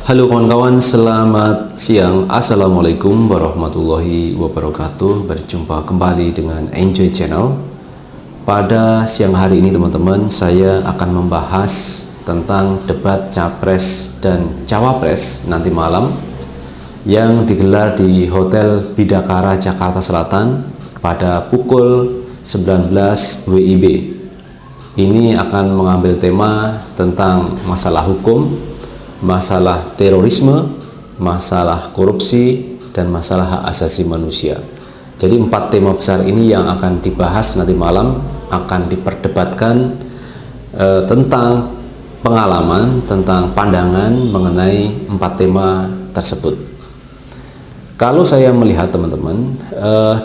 Halo kawan-kawan, selamat siang. Assalamualaikum warahmatullahi wabarakatuh. Berjumpa kembali dengan Enjoy Channel. Pada siang hari ini teman-teman, saya akan membahas tentang debat Capres dan Cawapres nanti malam yang digelar di Hotel Bidakara Jakarta Selatan pada pukul 19 WIB. Ini akan mengambil tema tentang masalah hukum, masalah terorisme, masalah korupsi, dan masalah hak asasi manusia. Jadi 4 tema besar ini yang akan dibahas nanti malam, akan diperdebatkan tentang pengalaman, tentang pandangan mengenai 4 tema tersebut. Kalau saya melihat teman-teman,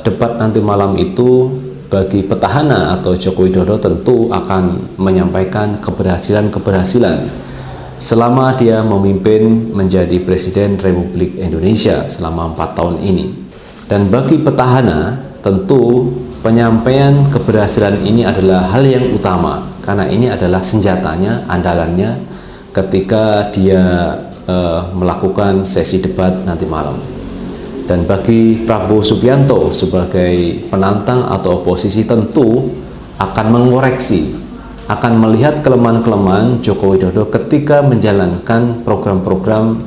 debat nanti malam itu bagi petahana atau Joko Widodo tentu akan menyampaikan keberhasilan-keberhasilan selama dia memimpin menjadi Presiden Republik Indonesia selama 4 tahun ini. Dan bagi petahana tentu penyampaian keberhasilan ini adalah hal yang utama, karena ini adalah senjatanya, andalannya ketika dia melakukan sesi debat nanti malam. Dan bagi Prabowo Subianto sebagai penantang atau oposisi tentu akan mengoreksi, akan melihat kelemahan-kelemahan Joko Widodo ketika menjalankan program-program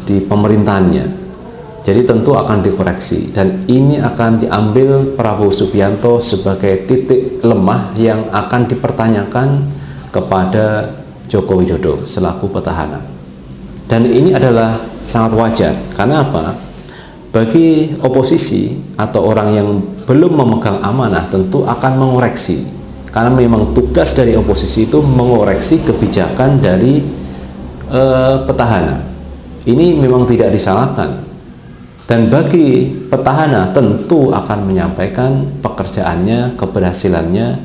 di pemerintahannya. Jadi tentu akan dikoreksi, dan ini akan diambil Prabowo Subianto sebagai titik lemah yang akan dipertanyakan kepada Joko Widodo selaku petahana. Dan ini adalah sangat wajar. Karena apa? Bagi oposisi atau orang yang belum memegang amanah tentu akan mengoreksi, karena memang tugas dari oposisi itu mengoreksi kebijakan dari petahana. Ini memang tidak disalahkan. Dan bagi petahana tentu akan menyampaikan pekerjaannya, keberhasilannya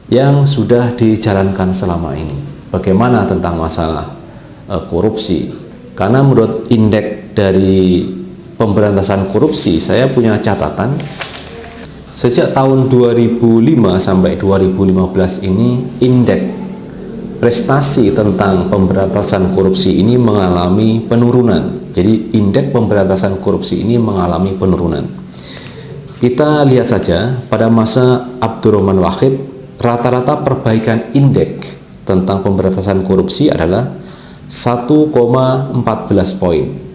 yang sudah dijalankan selama ini. Bagaimana tentang masalah korupsi? Karena menurut indeks dari pemberantasan korupsi, saya punya catatan. Sejak tahun 2005 sampai 2015 ini, indeks prestasi tentang pemberantasan korupsi ini mengalami penurunan. Jadi indeks pemberantasan korupsi ini mengalami penurunan. Kita lihat saja pada masa Abdurrahman Wahid, rata-rata perbaikan indeks tentang pemberantasan korupsi adalah 1,14 poin.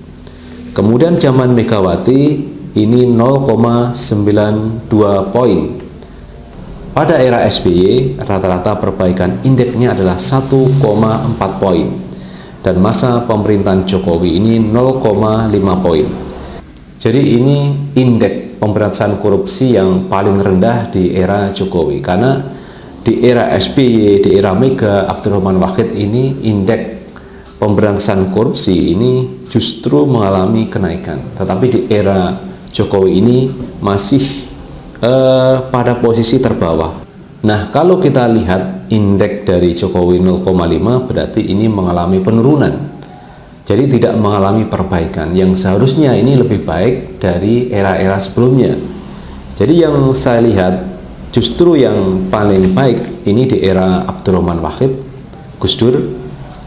Kemudian zaman Megawati ini 0,92 poin. Pada era SBY rata-rata perbaikan indeksnya adalah 1,4 poin, dan masa pemerintahan Jokowi ini 0,5 poin. Jadi ini indeks pemberantasan korupsi yang paling rendah di era Jokowi, karena di era SBY, di era Mega, Abdurrahman Wahid ini indeks pemberantasan korupsi ini justru mengalami kenaikan. Tetapi di era Jokowi ini masih pada posisi terbawah. Nah, kalau kita lihat indeks dari Jokowi 0,5 berarti ini mengalami penurunan. Jadi tidak mengalami perbaikan, yang seharusnya ini lebih baik dari era-era sebelumnya. Jadi yang saya lihat justru yang paling baik ini di era Abdurrahman Wahid, Gus Dur,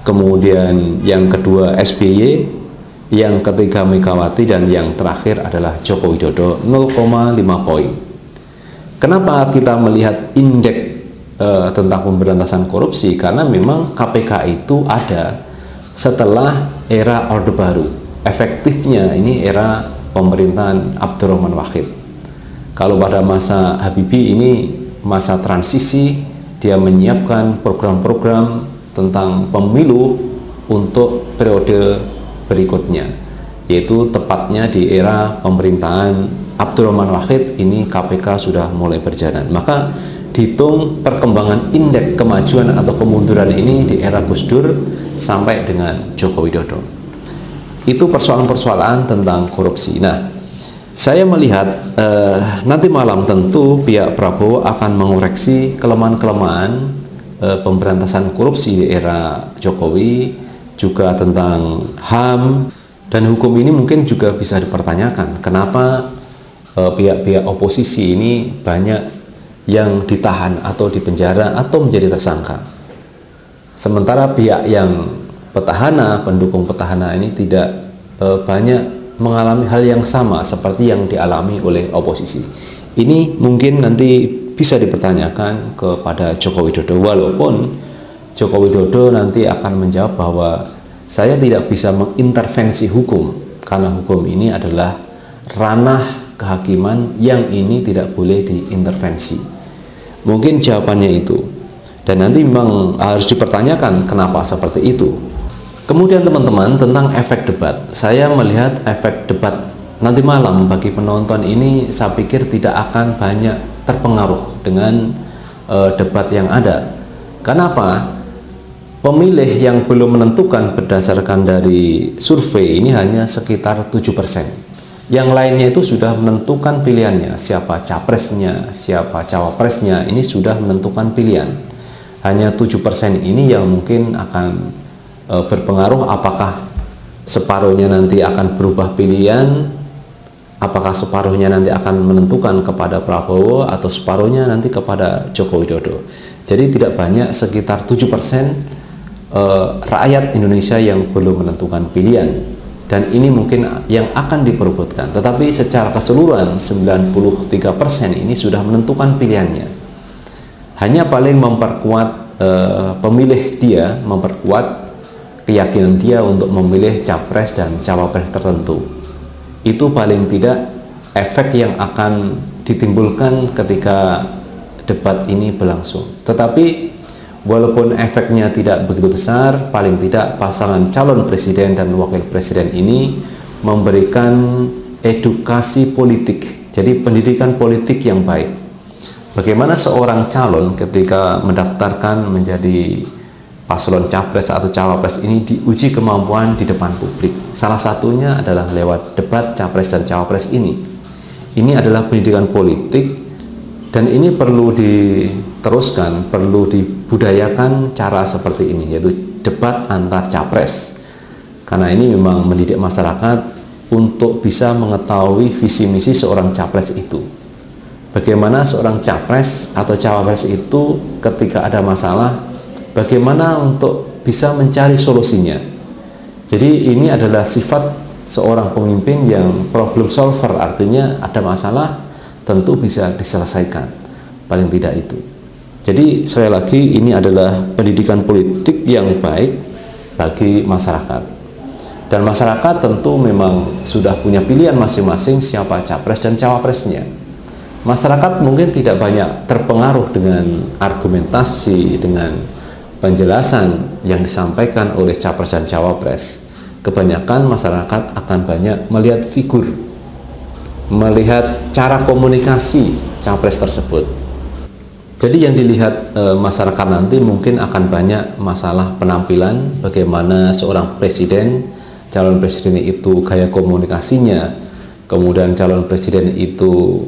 kemudian yang kedua SBY, yang ketiga Megawati, dan yang terakhir adalah Joko Widodo 0,5 poin. Kenapa kita melihat indeks tentang pemberantasan korupsi? Karena memang KPK itu ada setelah era Orde Baru. Efektifnya ini era pemerintahan Abdurrahman Wahid. Kalau pada masa Habibie ini masa transisi, dia menyiapkan program-program tentang pemilu untuk periode berikutnya, yaitu tepatnya di era pemerintahan Abdurrahman Wahid ini KPK sudah mulai berjalan. Maka dihitung perkembangan indeks kemajuan atau kemunduran ini di era Gus Dur sampai dengan Joko Widodo. Itu persoalan-persoalan tentang korupsi. Nah, saya melihat nanti malam tentu pihak Prabowo akan mengoreksi kelemahan-kelemahan pemberantasan korupsi di era Jokowi, juga tentang HAM dan hukum. Ini mungkin juga bisa dipertanyakan, kenapa pihak-pihak oposisi ini banyak yang ditahan atau dipenjara atau menjadi tersangka, sementara pihak yang petahana, pendukung petahana ini tidak banyak mengalami hal yang sama seperti yang dialami oleh oposisi. Ini mungkin nanti bisa dipertanyakan kepada Joko Widodo, walaupun Joko Widodo nanti akan menjawab bahwa saya tidak bisa mengintervensi hukum karena hukum ini adalah ranah kehakiman yang ini tidak boleh diintervensi. Mungkin jawabannya itu, dan nanti memang harus dipertanyakan kenapa seperti itu. Kemudian teman-teman, tentang efek debat, saya melihat efek debat nanti malam bagi penonton ini saya pikir tidak akan banyak terpengaruh dengan debat yang ada. Kenapa? Pemilih yang belum menentukan berdasarkan dari survei ini hanya sekitar 7%. Yang lainnya itu sudah menentukan pilihannya, siapa capresnya, siapa cawapresnya, ini sudah menentukan pilihan. Hanya 7% ini yang mungkin akan berpengaruh, apakah separuhnya nanti akan berubah pilihan, apakah separuhnya nanti akan menentukan kepada Prabowo atau separuhnya nanti kepada Joko Widodo. Jadi tidak banyak, sekitar 7% rakyat Indonesia yang belum menentukan pilihan, dan ini mungkin yang akan diperebutkan. Tetapi secara keseluruhan 93% ini sudah menentukan pilihannya. Hanya paling memperkuat pemilih dia, memperkuat keyakinan dia untuk memilih capres dan cawapres tertentu. Itu paling tidak efek yang akan ditimbulkan ketika debat ini berlangsung. Tetapi walaupun efeknya tidak begitu besar, paling tidak pasangan calon presiden dan wakil presiden ini memberikan edukasi politik, jadi pendidikan politik yang baik. Bagaimana seorang calon ketika mendaftarkan menjadi paslon capres atau cawapres ini diuji kemampuan di depan publik. Salah satunya adalah lewat debat capres dan cawapres ini. Ini adalah pendidikan politik, dan ini perlu diteruskan, perlu dibudayakan cara seperti ini, yaitu debat antar capres. Karena ini memang mendidik masyarakat untuk bisa mengetahui visi misi seorang capres itu. Bagaimana seorang capres atau cawapres itu ketika ada masalah, bagaimana untuk bisa mencari solusinya. Jadi ini adalah sifat seorang pemimpin yang problem solver, artinya ada masalah tentu bisa diselesaikan, paling tidak itu. Jadi sekali lagi ini adalah pendidikan politik yang baik bagi masyarakat, dan masyarakat tentu memang sudah punya pilihan masing-masing siapa capres dan cawapresnya. Masyarakat mungkin tidak banyak terpengaruh dengan argumentasi, dengan penjelasan yang disampaikan oleh capres dan cawapres. Kebanyakan masyarakat akan banyak melihat figur, melihat cara komunikasi capres tersebut. Jadi yang dilihat masyarakat nanti mungkin akan banyak masalah penampilan, bagaimana seorang presiden, calon presiden itu gaya komunikasinya, kemudian calon presiden itu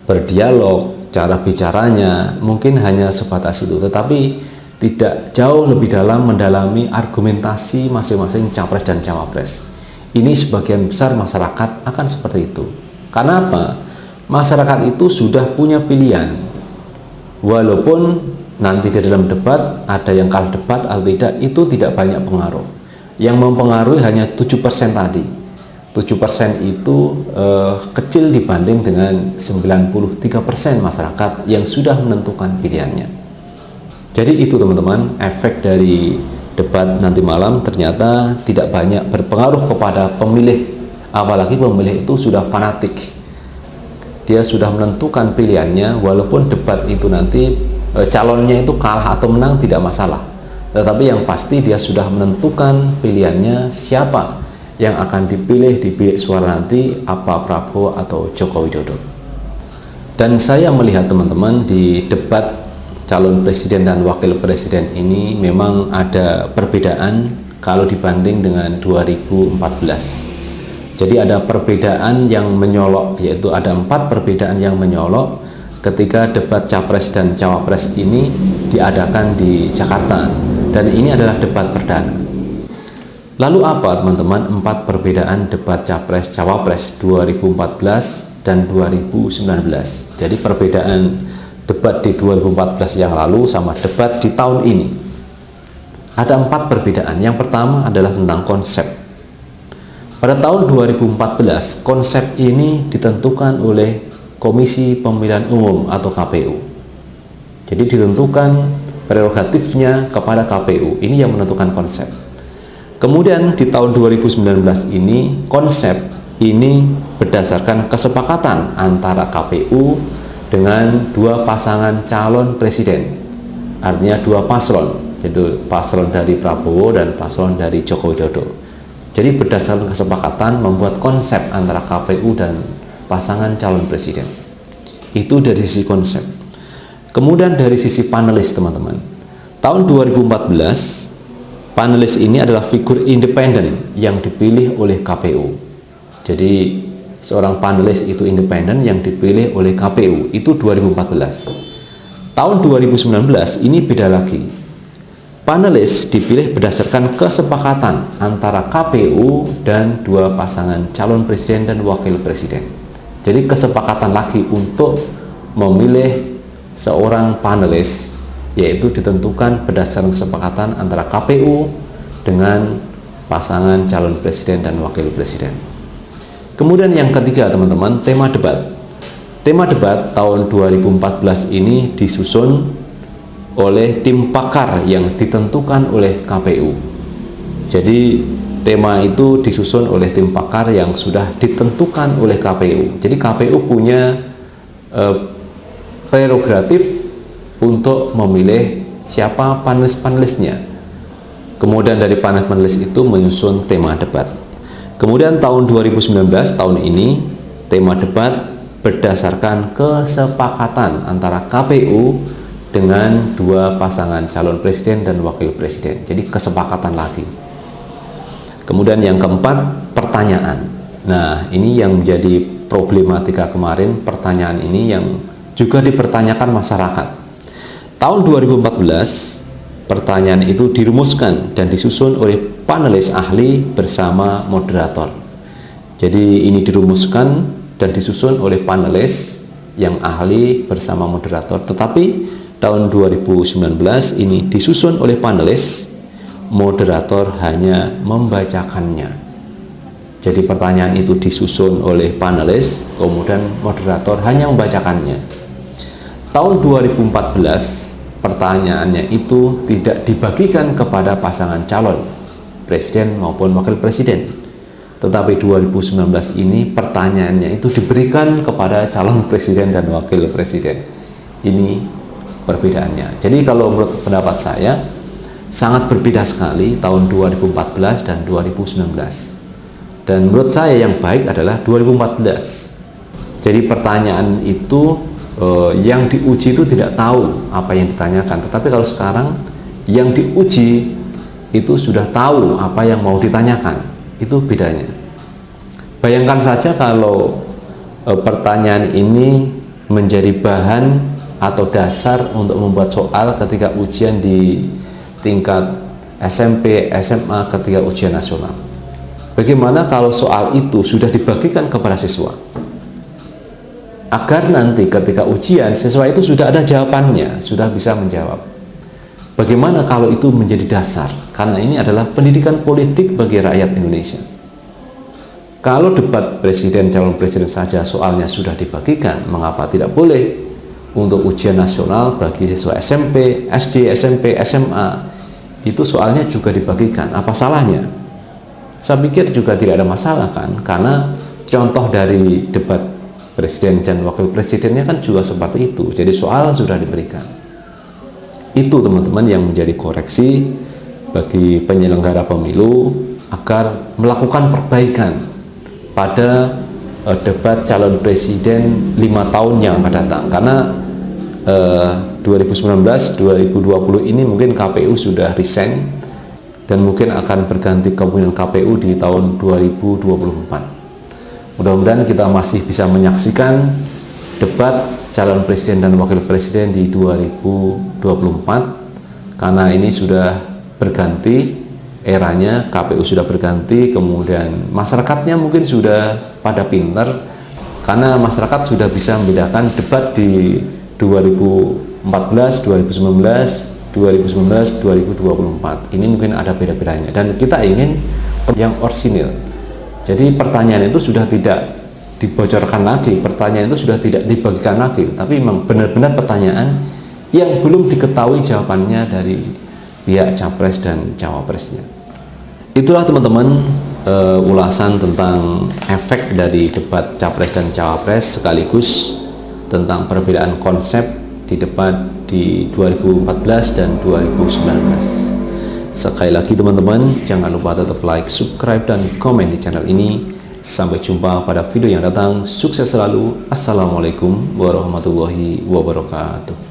berdialog, cara bicaranya, mungkin hanya sebatas itu. Tetapi tidak jauh lebih dalam mendalami argumentasi masing-masing capres dan cawapres. Ini sebagian besar masyarakat akan seperti itu. Karena apa? Masyarakat itu sudah punya pilihan. Walaupun nanti di dalam debat ada yang kalah debat atau tidak, itu tidak banyak pengaruh. Yang mempengaruhi hanya 7% tadi. 7% itu kecil dibanding dengan 93% masyarakat yang sudah menentukan pilihannya. Jadi itu teman-teman, efek dari debat nanti malam ternyata tidak banyak berpengaruh kepada pemilih, apalagi pemilih itu sudah fanatik. Dia sudah menentukan pilihannya, walaupun debat itu nanti calonnya itu kalah atau menang tidak masalah. Tetapi yang pasti dia sudah menentukan pilihannya siapa yang akan dipilih di bilik suara nanti, apa Prabowo atau Joko Widodo. Dan saya melihat teman-teman di debat calon presiden dan wakil presiden ini memang ada perbedaan kalau dibanding dengan 2014. Jadi ada perbedaan yang menyolok, yaitu ada 4 perbedaan yang menyolok ketika debat capres dan cawapres ini diadakan di Jakarta, dan ini adalah debat perdana. Lalu apa teman-teman 4 perbedaan debat capres cawapres 2014 dan 2019? Jadi perbedaan debat di 2014 yang lalu sama debat di tahun ini. ada 4 perbedaan. Yang pertama adalah tentang konsep. Pada tahun 2014, konsep ini ditentukan oleh Komisi Pemilihan Umum atau KPU. Jadi ditentukan prerogatifnya kepada KPU. Ini yang menentukan konsep. Kemudian di tahun 2019 ini, konsep ini berdasarkan kesepakatan antara KPU dengan 2 pasangan calon presiden. Artinya 2 paslon, yaitu paslon dari Prabowo dan paslon dari Joko Widodo. Jadi berdasarkan kesepakatan membuat konsep antara KPU dan pasangan calon presiden. Itu dari sisi konsep. Kemudian dari sisi panelis, teman-teman. Tahun 2014, panelis ini adalah figur independen yang dipilih oleh KPU. Jadi seorang panelis itu independen yang dipilih oleh KPU. Itu 2014. Tahun 2019 ini beda lagi. Panelis dipilih berdasarkan kesepakatan antara KPU dan 2 pasangan calon presiden dan wakil presiden. Jadi kesepakatan lagi untuk memilih seorang panelis, yaitu ditentukan berdasarkan kesepakatan antara KPU dengan pasangan calon presiden dan wakil presiden. Kemudian yang ketiga, teman-teman, tema debat. Tema debat tahun 2014 ini disusun oleh tim pakar yang ditentukan oleh KPU. Jadi tema itu disusun oleh tim pakar yang sudah ditentukan oleh KPU. Jadi KPU punya prerogatif untuk memilih siapa panelis-panelisnya. Kemudian dari panelis-panelis itu menyusun tema debat. Kemudian tahun 2019, tahun ini, tema debat berdasarkan kesepakatan antara KPU dengan 2 pasangan calon presiden dan wakil presiden. Jadi kesepakatan lagi. Kemudian yang keempat, pertanyaan. Nah, ini yang menjadi problematika kemarin, pertanyaan ini yang juga dipertanyakan masyarakat. Tahun 2014, pertanyaan itu dirumuskan dan disusun oleh panelis ahli bersama moderator. Jadi ini dirumuskan dan disusun oleh panelis yang ahli bersama moderator. Tetapi tahun 2019 ini disusun oleh panelis, moderator hanya membacakannya. Jadi pertanyaan itu disusun oleh panelis, kemudian moderator hanya membacakannya. Tahun 2014, pertanyaannya itu tidak dibagikan kepada pasangan calon presiden maupun wakil presiden. Tetapi 2019 ini pertanyaannya itu diberikan kepada calon presiden dan wakil presiden. Ini perbedaannya. Jadi kalau menurut pendapat saya sangat berbeda sekali tahun 2014 dan 2019. Dan menurut saya yang baik adalah 2014. Jadi pertanyaan itu yang diuji itu tidak tahu apa yang ditanyakan. Tetapi kalau sekarang yang diuji itu sudah tahu apa yang mau ditanyakan. Itu bedanya. Bayangkan saja kalau pertanyaan ini menjadi bahan atau dasar untuk membuat soal ketika ujian di tingkat SMP, SMA, ketika ujian nasional. Bagaimana kalau soal itu sudah dibagikan kepada siswa? Agar nanti ketika ujian, siswa itu sudah ada jawabannya, sudah bisa menjawab. Bagaimana kalau itu menjadi dasar? Karena ini adalah pendidikan politik bagi rakyat Indonesia. Kalau debat presiden, calon presiden saja soalnya sudah dibagikan, mengapa tidak boleh untuk ujian nasional bagi siswa SMP, SD, SMP, SMA? Itu soalnya juga dibagikan. Apa salahnya? Saya pikir juga tidak ada masalah kan, karena contoh dari debat presiden dan wakil presidennya kan juga seperti itu. Jadi soal sudah diberikan. Itu teman-teman yang menjadi koreksi bagi penyelenggara pemilu agar melakukan perbaikan pada debat calon presiden 5 tahun yang akan datang. Karena 2019-2020 ini mungkin KPU sudah resign dan mungkin akan berganti kepemimpinan KPU di tahun 2024. Mudah-mudahan kita masih bisa menyaksikan debat calon presiden dan wakil presiden di 2024, karena ini sudah berganti eranya, KPU sudah berganti, kemudian masyarakatnya mungkin sudah pada pinter, karena masyarakat sudah bisa membedakan debat di 2014, 2019 2019-2024. Ini mungkin ada beda-bedanya, dan kita ingin yang orisinil. Jadi pertanyaan itu sudah tidak dibocorkan lagi, pertanyaan itu sudah tidak dibagikan lagi, tapi memang benar-benar pertanyaan yang belum diketahui jawabannya dari pihak capres dan cawapresnya. Itulah teman-teman ulasan tentang efek dari debat capres dan cawapres, sekaligus tentang perbedaan konsep di debat di 2014 dan 2019. Sekali lagi teman-teman, jangan lupa tetap like, subscribe, dan komen di channel ini. Sampai jumpa pada video yang datang. Sukses selalu. Assalamualaikum warahmatullahi wabarakatuh.